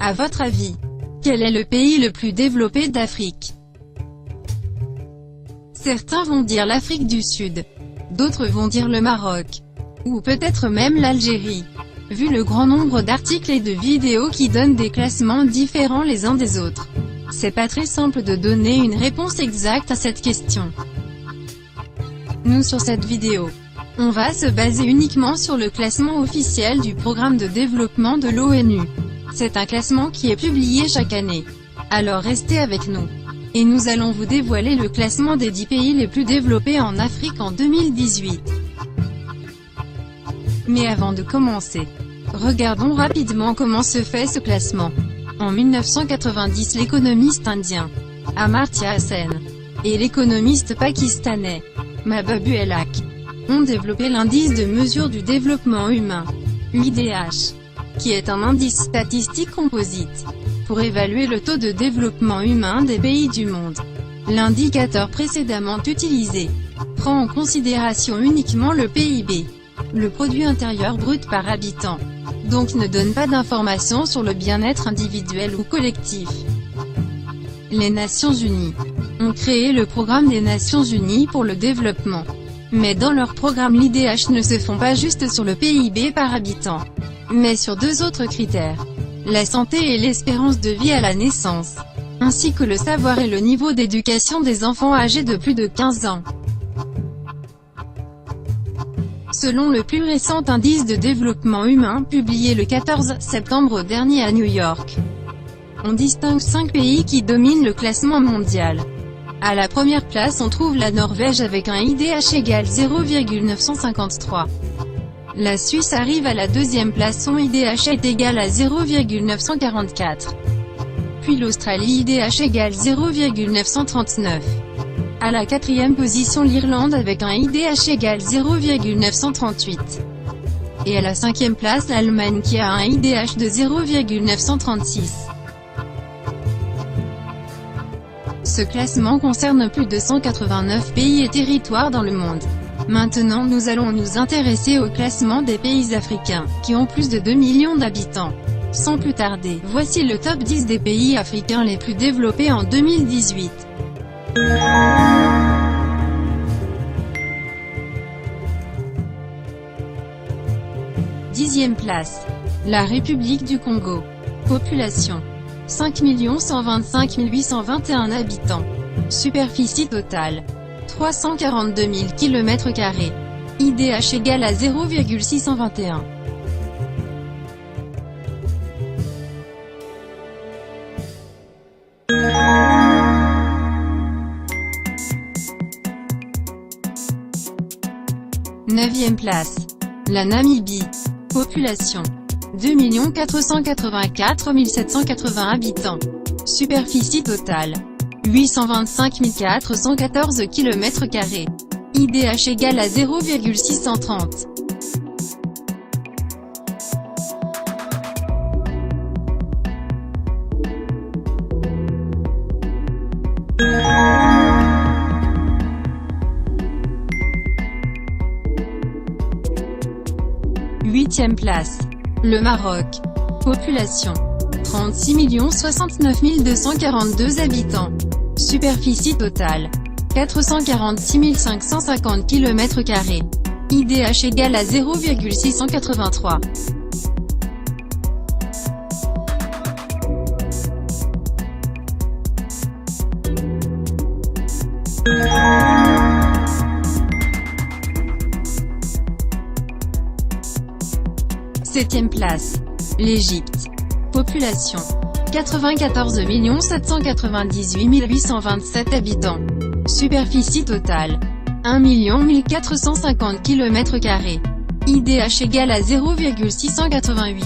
À votre avis, quel est le pays le plus développé d'Afrique? Certains vont dire l'Afrique du Sud. D'autres vont dire le Maroc. Ou peut-être même l'Algérie. Vu le grand nombre d'articles et de vidéos qui donnent des classements différents les uns des autres, c'est pas très simple de donner une réponse exacte à cette question. Nous sur cette vidéo, on va se baser uniquement sur le classement officiel du Programme de développement de l'ONU. C'est un classement qui est publié chaque année. Alors restez avec nous. Et nous allons vous dévoiler le classement des 10 pays les plus développés en Afrique en 2018. Mais avant de commencer, regardons rapidement comment se fait ce classement. En 1990, l'économiste indien Amartya Sen et l'économiste pakistanais Mahbub ul Haq ont développé l'indice de mesure du développement humain, l'IDH, qui est un indice statistique composite pour évaluer le taux de développement humain des pays du monde. L'indicateur précédemment utilisé prend en considération uniquement le PIB, le produit intérieur brut par habitant, donc ne donne pas d'informations sur le bien-être individuel ou collectif. Les Nations Unies ont créé le Programme des Nations Unies pour le développement. Mais dans leur programme l'IDH ne se font pas juste sur le PIB par habitant, mais sur deux autres critères: la santé et l'espérance de vie à la naissance, ainsi que le savoir et le niveau d'éducation des enfants âgés de plus de 15 ans. Selon le plus récent indice de développement humain publié le 14 septembre dernier à New York, on distingue 5 pays qui dominent le classement mondial. À la première place on trouve la Norvège avec un IDH égal 0,953. La Suisse arrive à la deuxième place, son IDH est égal à 0,944. Puis l'Australie, IDH égal 0,939. À la quatrième position l'Irlande avec un IDH égal 0,938. Et à la cinquième place l'Allemagne qui a un IDH de 0,936. Ce classement concerne plus de 189 pays et territoires dans le monde. Maintenant nous allons nous intéresser au classement des pays africains, qui ont plus de 2 millions d'habitants. Sans plus tarder, voici le top 10 des pays africains les plus développés en 2018. Dixième place. La République du Congo. Population 5 125 821 habitants. Superficie totale 342 000 km². IDH égal à 0,621. Neuvième place. La Namibie. Population 2 484 780 habitants. Superficie totale 825 414 km². IDH égal à 0,630. Huitième place. Le Maroc. Population 36 069 242 habitants. Superficie totale 446 550 km². IDH égal à 0,683. Septième place. L'Égypte. Population 94 798 827 habitants. Superficie totale 1 450 km². IDH égal à 0,688.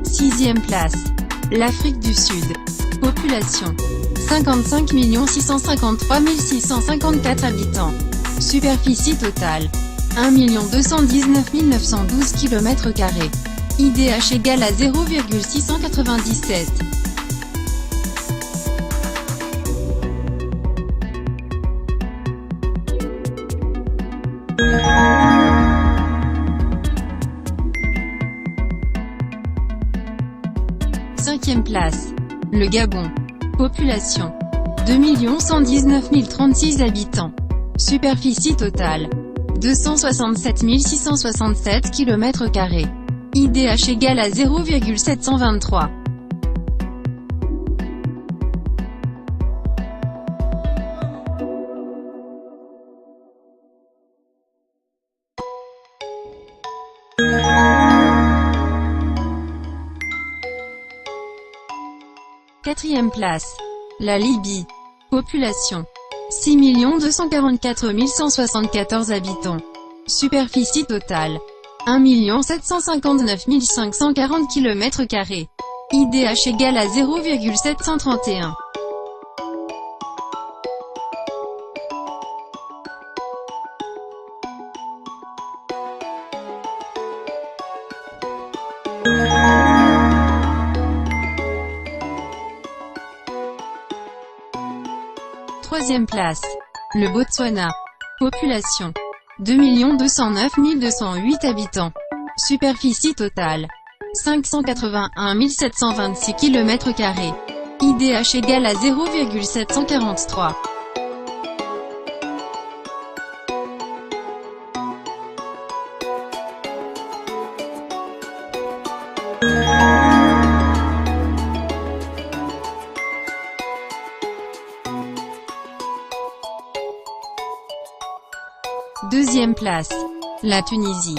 Sixième place. L'Afrique du Sud. Population 55 653 654 habitants. Superficie totale 1 219 912 km². IDH égale à 0,697. Cinquième place. Le Gabon. Population. 2 119 036 habitants. Superficie totale. 267 667 km². IDH égale à 0,723. Quatrième place. La Libye. Population. 6 244 174 habitants. Superficie totale. 1 759 540 km². IDH égale à 0,731. Troisième place. Le Botswana. Population. 2 209 208 habitants. Superficie totale. 581 726 km². IDH égale à 0,743. Deuxième place. La Tunisie.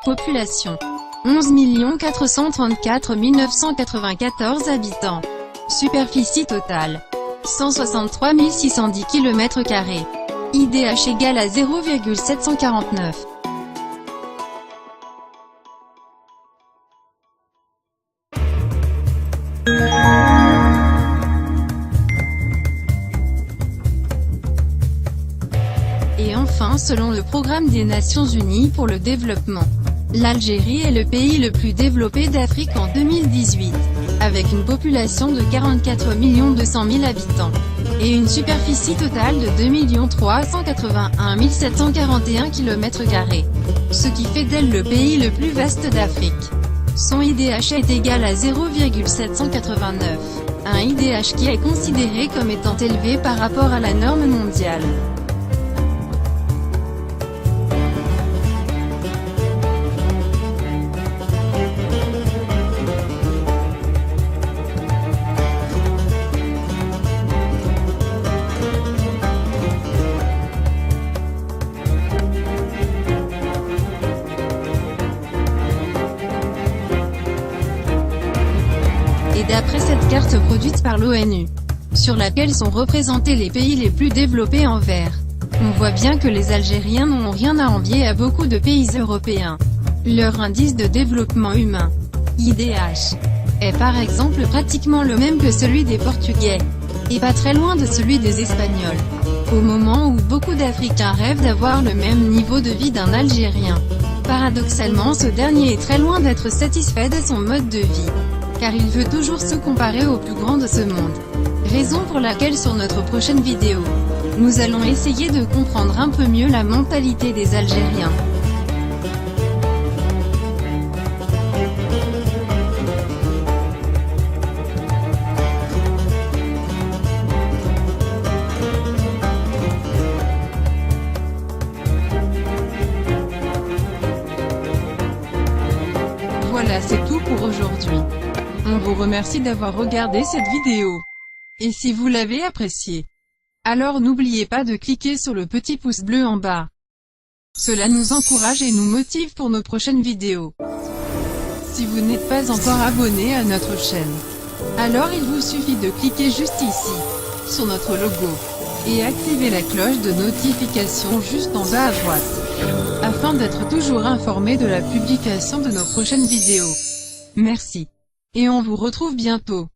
Population. 11 434 994 habitants. Superficie totale. 163 610 km². IDH égale à 0,749. Et enfin, selon le Programme des Nations Unies pour le développement, l'Algérie est le pays le plus développé d'Afrique en 2018, avec une population de 44 200 000 habitants, et une superficie totale de 2 381 741 km², ce qui fait d'elle le pays le plus vaste d'Afrique. Son IDH est égal à 0,789, un IDH qui est considéré comme étant élevé par rapport à la norme mondiale. Et d'après cette carte produite par l'ONU, sur laquelle sont représentés les pays les plus développés en vert, on voit bien que les Algériens n'ont rien à envier à beaucoup de pays européens. Leur indice de développement humain, IDH, est par exemple pratiquement le même que celui des Portugais, et pas très loin de celui des Espagnols, au moment où beaucoup d'Africains rêvent d'avoir le même niveau de vie d'un Algérien. Paradoxalement, ce dernier est très loin d'être satisfait de son mode de vie, car il veut toujours se comparer au plus grand de ce monde. Raison pour laquelle sur notre prochaine vidéo, nous allons essayer de comprendre un peu mieux la mentalité des Algériens. Voilà, c'est tout pour aujourd'hui. On vous remercie d'avoir regardé cette vidéo. Et si vous l'avez appréciée, alors n'oubliez pas de cliquer sur le petit pouce bleu en bas. Cela nous encourage et nous motive pour nos prochaines vidéos. Si vous n'êtes pas encore abonné à notre chaîne, alors il vous suffit de cliquer juste ici, sur notre logo, et activer la cloche de notification juste en bas à droite, afin d'être toujours informé de la publication de nos prochaines vidéos. Merci. Et on vous retrouve bientôt.